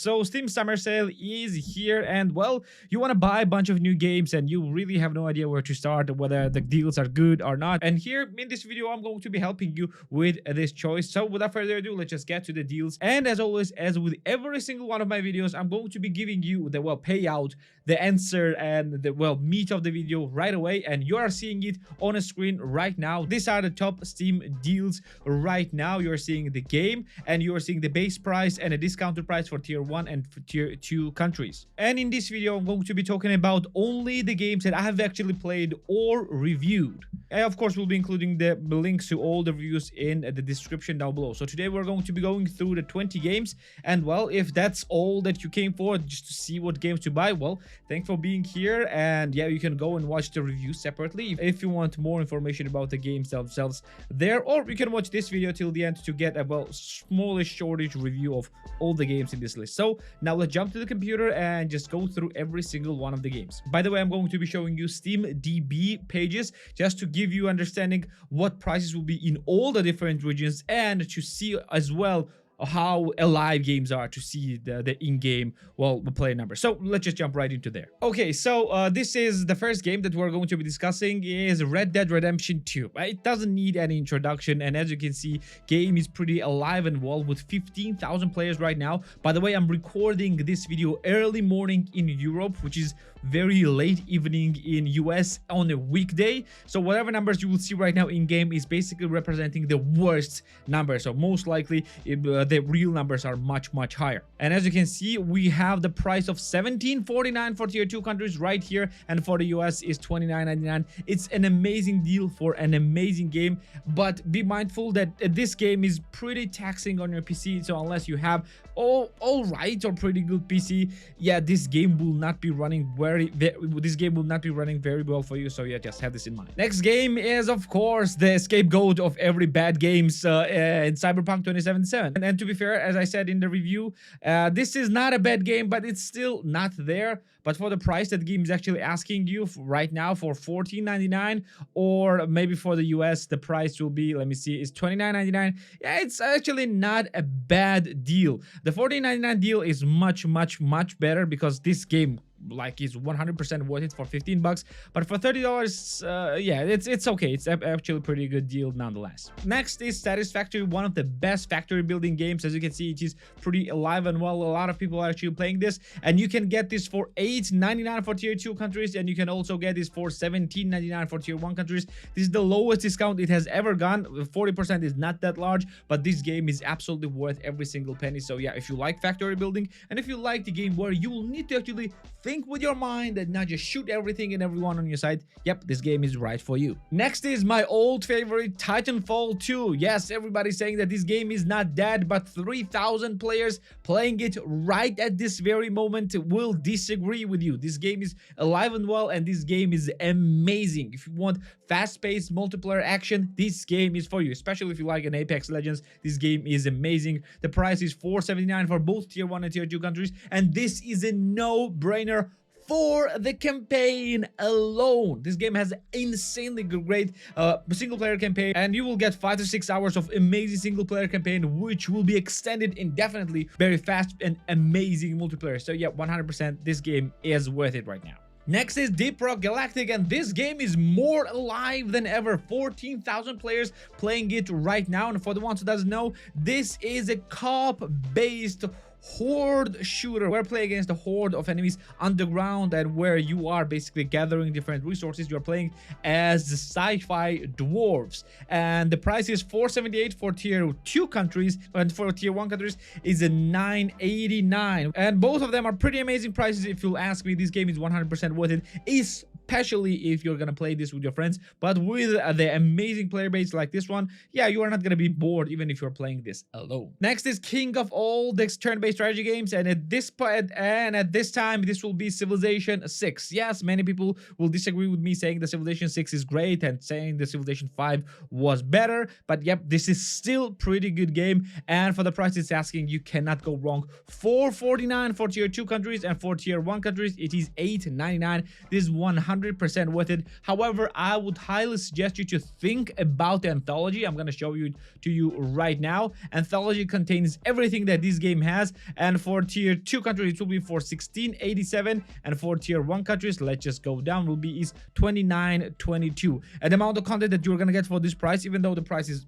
So Steam Summer Sale is here, and well, you want to buy a bunch of new games and you really have no idea where to start, whether the deals are good or not. And here in this video, I'm going to be helping you with this choice. So without further ado, let's just get to the deals. And as always, as with every single one of my videos, I'm going to be giving you the payout, the answer, and the meat of the video right away. And you are seeing it on a screen right now. These are the top Steam deals right now. You're seeing the game and you're seeing the base price and a discounted price for tier 1 and tier 2 countries. And in this video, I'm going to be talking about only the games that I have actually played or reviewed. And of course, we'll be including the links to all the reviews in the description down below. So today we're going to be going through the 20 games. And well, if that's all that you came for, just to see what games to buy, well, thanks for being here. And yeah, you can go and watch the review separately if you want more information about the games themselves there, or you can watch this video till the end to get a smallish, shortish review of all the games in this list. So now let's jump to the computer and just go through every single one of the games. By the way, I'm going to be showing you Steam DB pages just to give you understanding what prices will be in all the different regions, and to see as well how alive games are, to see the in-game player number. So let's just jump right into there. Okay, so this is the first game that we're going to be discussing, is Red Dead Redemption 2. It doesn't need any introduction, and as you can see, game is pretty alive and well with 15,000 players right now. By the way, I'm recording this video early morning in Europe, which is very late evening in US on a weekday. So whatever numbers you will see right now in game is basically representing the worst numbers. So most likely the real numbers are much higher. And as you can see, we have the price of $17.49 for tier 2 countries right here, and for the US is $29.99. It's an amazing deal for an amazing game, but be mindful that this game is pretty taxing on your PC. So unless you have all right or pretty good PC, yeah, this game will not be running very well for you. So yeah, just have this in mind. Next game is of course the scapegoat of every bad games in Cyberpunk 2077. And to be fair, as I said in the review, this is not a bad game, but it's still not there. But for the price that the game is actually asking you right now for $14.99, or maybe for the US the price will be, let me see, is $29.99. Yeah, it's actually not a bad deal. The $14.99 deal is much better, because this game is 100% worth it for 15 bucks. But for $30, yeah, it's okay. It's actually a pretty good deal nonetheless. Next is Satisfactory, one of the best factory building games. As you can see, it is pretty alive and well. A lot of people are actually playing this, and you can get this for $8.99 for tier 2 countries, and you can also get this for $17.99 for tier 1 countries. This is the lowest discount it has ever gone. 40% is not that large, but this game is absolutely worth every single penny. So yeah, if you like factory building, and if you like the game where you will need to actually think with your mind and not just shoot everything and everyone on your side, yep, this game is right for you. Next is my old favorite, Titanfall 2. Yes, everybody's saying that this game is not dead, but 3,000 players playing it right at this very moment will disagree with you. This game is alive and well, and this game is amazing. If you want fast-paced multiplayer action, this game is for you, especially if you like an Apex Legends. This game is amazing. The price is $4.79 for both tier 1 and tier 2 countries, and this is a no-brainer for the campaign alone. This game has insanely great single player campaign, and you will get 5 to 6 hours of amazing single player campaign, which will be extended indefinitely, very fast and amazing multiplayer. So yeah, 100% this game is worth it right now. Next is Deep Rock Galactic, and this game is more alive than ever. 14,000 players playing it right now, and for the ones who doesn't know, this is a co-op-based horde shooter. We're playing against a horde of enemies underground, and where you are basically gathering different resources. You're playing as the sci-fi dwarves, and the price is $4.78 for tier 2 countries, and for tier 1 countries is a $9.89, and both of them are pretty amazing prices. If you'll ask me, this game is 100% worth it, especially if you're gonna play this with your friends. But with the amazing player base like this one, yeah, you are not gonna be bored even if you're playing this alone. Next is king of all the turn-based strategy games, and at this point and at this time, this will be Civilization 6. Yes, many people will disagree with me saying the Civilization 6 is great and saying the Civilization 5 was better, but yep, this is still pretty good game, and for the price it's asking, you cannot go wrong. $4.49 for tier 2 countries, and for tier 1 countries it is $8.99. This is 100% 100% worth it. However, I would highly suggest you to think about the anthology. I'm going to show you to you right now. Anthology contains everything that this game has, and for tier 2 countries it will be for 1687, and for tier 1 countries, let's just go down, will be is 2922. And the amount of content that you're going to get for this price, even though the price is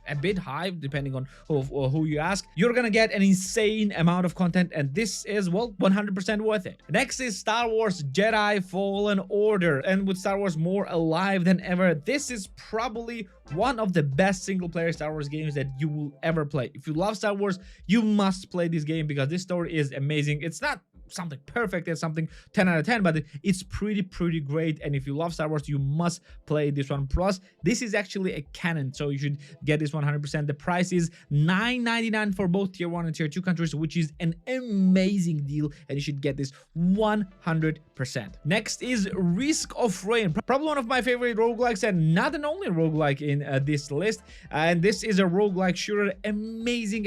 a bit high depending on who you ask, you're gonna get an insane amount of content, and this is, well, 100% worth it. Next is Star Wars Jedi Fallen Order, and with Star Wars more alive than ever, this is probably one of the best single-player Star Wars games that you will ever play. If you love Star Wars, you must play this game because this story is amazing. It's not something perfect, it's something 10 out of 10, but it's pretty great, and if you love Star Wars, you must play this one. Plus, this is actually a canon, so you should get this 100%. The price is $9.99 for both tier 1 and tier 2 countries, which is an amazing deal, and you should get this 100%. Next is Risk of Rain, probably one of my favorite roguelikes, and not an only roguelike in this list, and this is a roguelike shooter. Amazing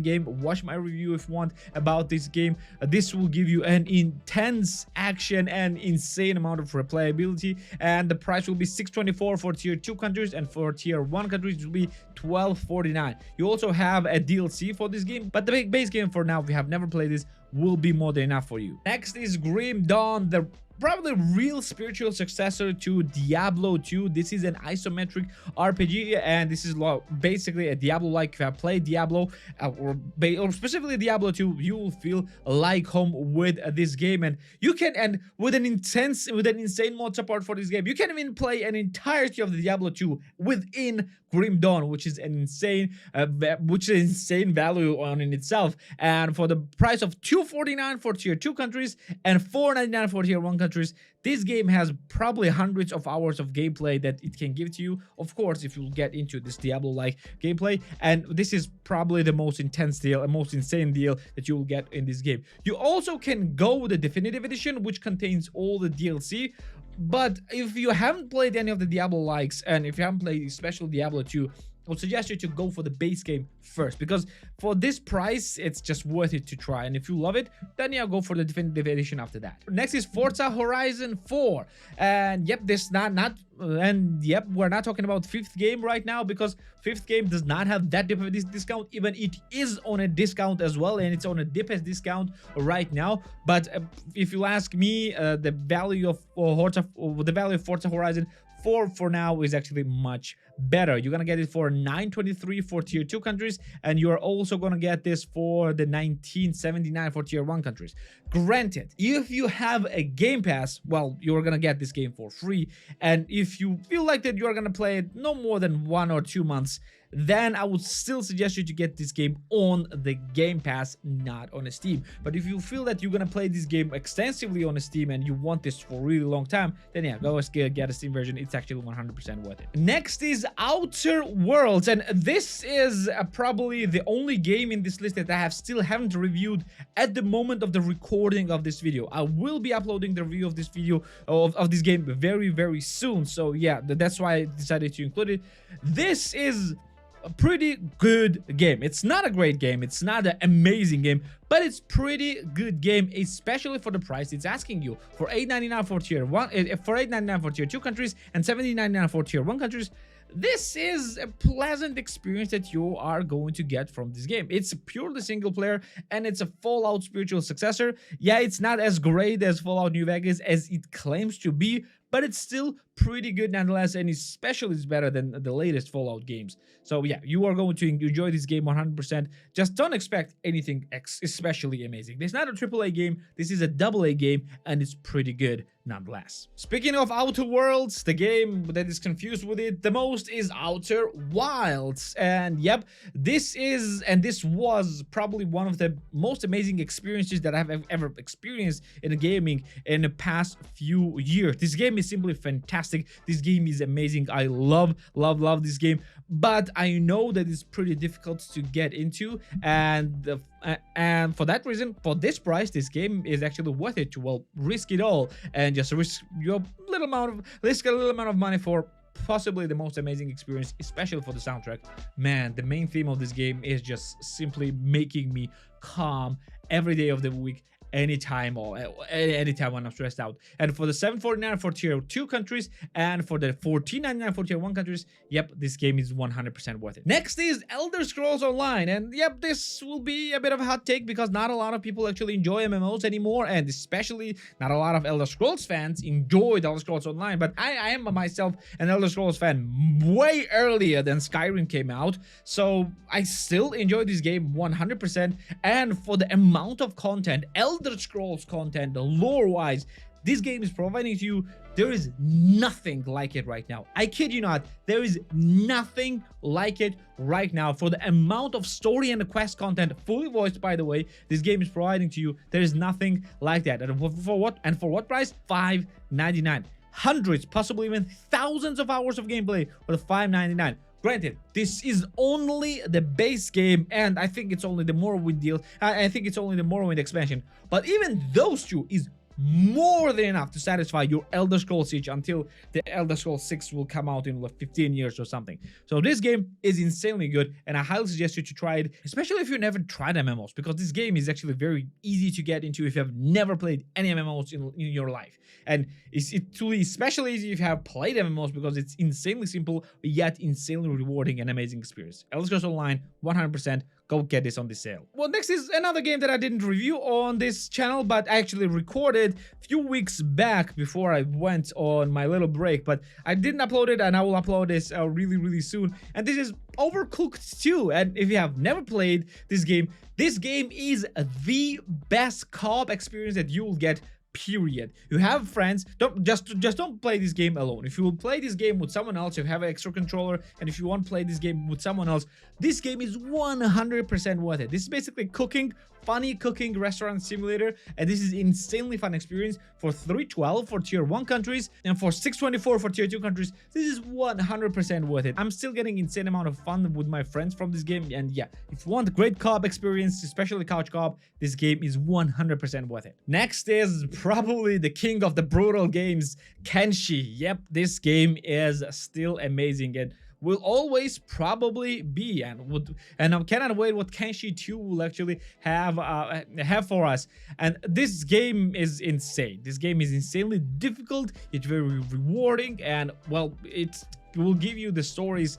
game. Watch my review if you want about this game. This will give you an intense action and insane amount of replayability, and the price will be $6.24 for tier 2 countries, and for tier 1 countries it will be $12.49. You also have a DLC for this game, but the base game for now, if you have never played this, will be more than enough for you. Next is Grim Dawn, the probably real spiritual successor to Diablo 2. This is an isometric RPG, and this is basically a Diablo-like. If you have played Diablo or specifically Diablo 2, you will feel like home with this game, and you can, and with an insane mod support for this game, you can even play an entirety of the Diablo 2 within Grim Dawn, which is an insane value on in itself. And for the price of $2.49 for tier 2 countries and $4.99 for tier 1 countries, this game has probably hundreds of hours of gameplay that it can give to you, of course, if you get into this Diablo-like gameplay. And this is probably the most intense deal, a most insane deal that you will get in this game. You also can go with the Definitive Edition, which contains all the DLC. But if you haven't played any of the Diablo likes, and if you haven't played especially Diablo 2, I would suggest you to go for the base game first, because for this price, it's just worth it to try. And if you love it, then yeah, go for the Definitive Edition after that. Next is Forza Horizon 4. And yep, we're not talking about 5th game right now, because 5th game does not have that deep of a discount. Even it is on a discount as well, and it's on a deepest discount right now. But if you ask me, the value of Forza Horizon 4 for now is actually much better. You're gonna get it for $9.23 for tier 2 countries, and you're also gonna get this for the $19.79 for tier 1 countries. Granted, if you have a Game Pass, well, you're gonna get this game for free, and if you feel like that you're gonna play it no more than 1 or 2 months, then I would still suggest you to get this game on the Game Pass, not on Steam. But if you feel that you're gonna play this game extensively on Steam and you want this for a really long time, then yeah, go get a Steam version. It's actually 100% worth it. Next is Outer Worlds, and this is probably the only game in this list that I haven't reviewed at the moment of the recording of this video. I will be uploading the review of this video of this game very soon, so yeah, that's why I decided to include it. This is a pretty good game. It's not a great game, it's not an amazing game, but it's pretty good game, especially for the price it's asking you. For $8.99 for tier 1, for $8.99 for tier 2 countries, and $17.99 for tier 1 countries. This is a pleasant experience that you are going to get from this game. It's purely single player, and it's a Fallout spiritual successor. Yeah, it's not as great as Fallout New Vegas as it claims to be, but it's still pretty good nonetheless, and especially it's better than the latest Fallout games. So yeah, you are going to enjoy this game 100%. Just don't expect anything especially amazing. This is not a AAA game, this is a AA game, and it's pretty good nonetheless. Speaking of Outer Worlds, the game that is confused with it the most is Outer Wilds. And yep, this was probably one of the most amazing experiences that I've ever experienced in gaming in the past few years. This game is simply fantastic. This game is amazing. I love this game, but I know that it's pretty difficult to get into, and for that reason, for this price, this game is actually worth it to, well, risk it all and just risk a little amount of money for possibly the most amazing experience, especially for the soundtrack. Man, the main theme of this game is just simply making me calm every day of the week, anytime or anytime when I'm stressed out. And for the $7.49 for tier 2 countries and for the $14.99 for tier 1 countries, yep, this game is 100% worth it. Next is Elder Scrolls Online, and yep, this will be a bit of a hot take because not a lot of people actually enjoy MMOs anymore, and especially not a lot of Elder Scrolls fans enjoy Elder Scrolls Online. But I am myself an Elder Scrolls fan way earlier than Skyrim came out, so I still enjoy this game 100%. And for the amount of content, Elder Scrolls content, lore-wise, this game is providing to you, there is nothing like it right now. I kid you not, there is nothing like it right now. For the amount of story and the quest content, fully voiced by the way, this game is providing to you, there is nothing like that. And for what price? $5.99. Hundreds, possibly even thousands of hours of gameplay for the $5.99. Granted, this is only the base game, and I think it's only the Morrowind deal. I think it's only the Morrowind expansion. But even those two is more than enough to satisfy your Elder Scrolls itch until the Elder Scrolls 6 will come out in like 15 years or something. So this game is insanely good, and I highly suggest you to try it, especially if you've never tried MMOs, because this game is actually very easy to get into if you have never played any MMOs in your life. And it's truly especially easy if you have played MMOs, because it's insanely simple yet insanely rewarding and amazing experience. Elder Scrolls Online, 100%. Go get this on the sale. Well, next is another game that I didn't review on this channel, but I actually recorded a few weeks back before I went on my little break, but I didn't upload it, and I will upload this really soon. And this is Overcooked 2. And if you have never played this game is the best co-op experience that you will get. Period. You have friends, don't play this game alone. If you will play this game with someone else, you have an extra controller, and if you want to play this game with someone else, this game is 100% worth it. This is basically cooking, funny cooking restaurant simulator, and this is insanely fun experience for $3.12 for tier 1 countries and for $6.24 for tier 2 countries. This is 100% worth it. I'm still getting insane amount of fun with my friends from this game, and yeah, if you want a great co-op experience, especially couch co-op, this game is 100% worth it. Next is probably the king of the brutal games, Kenshi. Yep, this game is still amazing and will always probably be, and I cannot wait what Kenshi 2 will actually have for us. And this game is insane. This game is insanely difficult. It's very rewarding, and well, it will give you the stories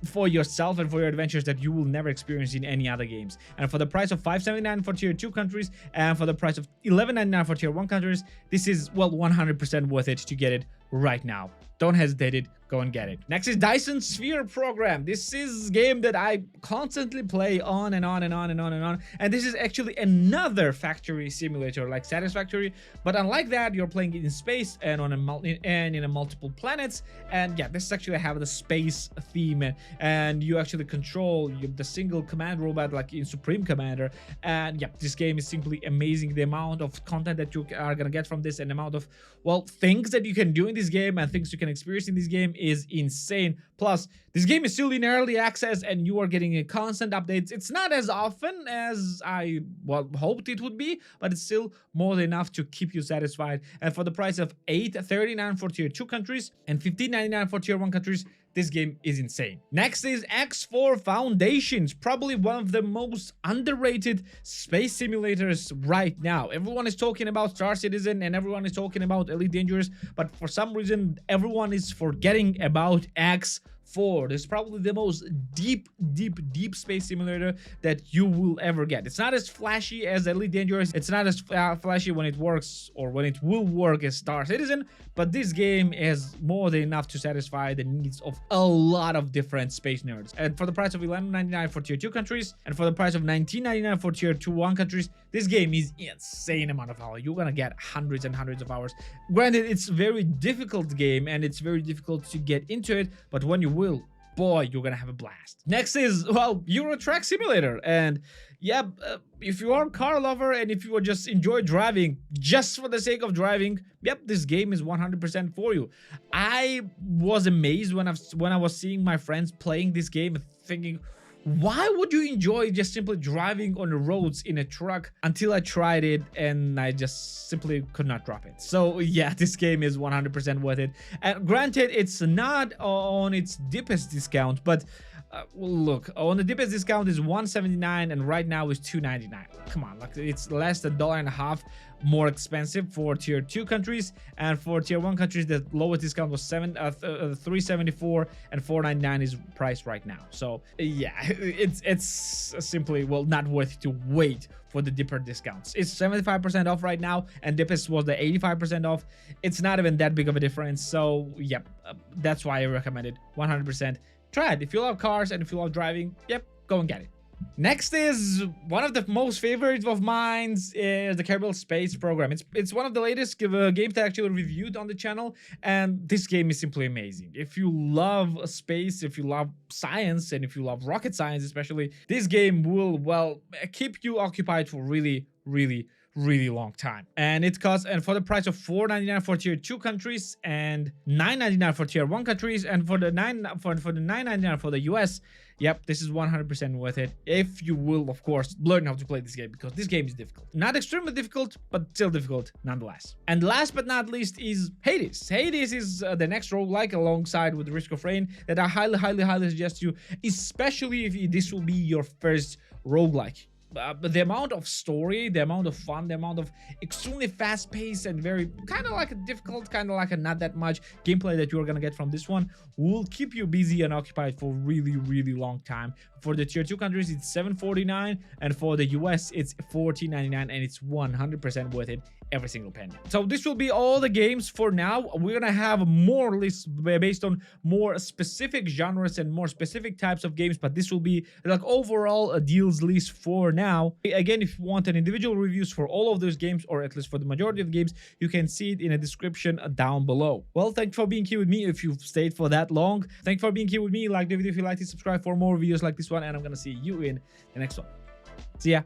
for yourself and for your adventures that you will never experience in any other games. And for the price of $5.79 for tier 2 countries and for the price of $11.99 for tier 1 countries, this is, well, 100% worth it to get it right now. Don't hesitate it, go and get it. Next is Dyson Sphere Program. This is a game that I constantly play on and on and on and on and on. And this is actually another factory simulator like Satisfactory, but unlike that, you're playing it in space and on in a multiple planets. And yeah, this actually have the space theme, and you actually control the single command robot like in Supreme Commander. And yeah, this game is simply amazing. The amount of content that you are gonna get from this and the amount of, well, things that you can do in this game and things you can experience in this game is insane. Plus, this game is still in early access and you are getting a constant updates. It's not as often as I hoped it would be, but it's still more than enough to keep you satisfied. And for the price of $8.39 for tier 2 countries and $15.99 for tier 1 countries, this game is insane. Next is X4 Foundations, probably one of the most underrated space simulators right now. Everyone is talking about Star Citizen and everyone is talking about Elite Dangerous, but for some reason, everyone is forgetting about X4. This is probably the most deep space simulator that you will ever get. It's not as flashy as Elite Dangerous. It's not as flashy when it works or when it will work as Star Citizen, but this game is more than enough to satisfy the needs of a lot of different space nerds. And for the price of $11.99 for tier 2 countries and for the price of $19.99 for tier 1 countries, this game is insane amount of hours. You're gonna get hundreds and hundreds of hours. Granted, it's a very difficult game and it's very difficult to get into it, but when you will, boy, you're gonna have a blast. Next is, well, Euro Truck Simulator. And yeah, if you are a car lover and if you just enjoy driving just for the sake of driving, yep, this game is 100% for you. I was amazed when I was seeing my friends playing this game, thinking, why would you enjoy just simply driving on the roads in a truck? Until I tried it and I just simply could not drop it. So yeah, this game is 100% worth it. And granted, it's not on its deepest discount, but Well, look, on the deepest discount is 179 and right now is 299. Come on, like it's less than $1.50 more expensive for tier 2 countries, and for tier 1 countries the lowest discount was 374 and 499 is priced right now. So yeah, it's simply, well, not worth it to wait for the deeper discounts. It's 75% off right now, and deepest was the 85% off. It's not even that big of a difference. So yep, that's why I recommend it 100%. Try it. If you love cars and if you love driving, yep, go and get it. Next is one of the most favorites of mine, is the Kerbal Space Program. It's one of the latest games that I actually reviewed on the channel, and this game is simply amazing. If you love space, if you love science, and if you love rocket science especially, this game will, well, keep you occupied for really long time. And it costs, and for the price of $4.99 for tier 2 countries and $9.99 for tier 1 countries, and for the $9.99 for the US, yep, this is 100% worth it if you will, of course, learn how to play this game, because this game is difficult. Not extremely difficult, but still difficult nonetheless. And last but not least is Hades. Hades is the next roguelike alongside with Risk of Rain that I highly suggest you, especially if this will be your first roguelike. But the amount of story, the amount of fun, the amount of extremely fast-paced and very kind of like a difficult, kind of like a not that much gameplay that you're gonna get from this one will keep you busy and occupied for really long time. For the tier 2 countries, it's $7.49, and for the US, it's $14.99, and it's 100% worth it, every single penny. So this will be all the games for now. We're gonna have more lists based on more specific genres and more specific types of games, but this will be like overall a deals list for now. Again, if you want an individual reviews for all of those games, or at least for the majority of the games, you can see it in a description down below. Well, thanks for being here with me if you've stayed for that long. Thanks for being here with me. Like the video if you liked it, subscribe for more videos like this one, and I'm gonna see you in the next one. See ya.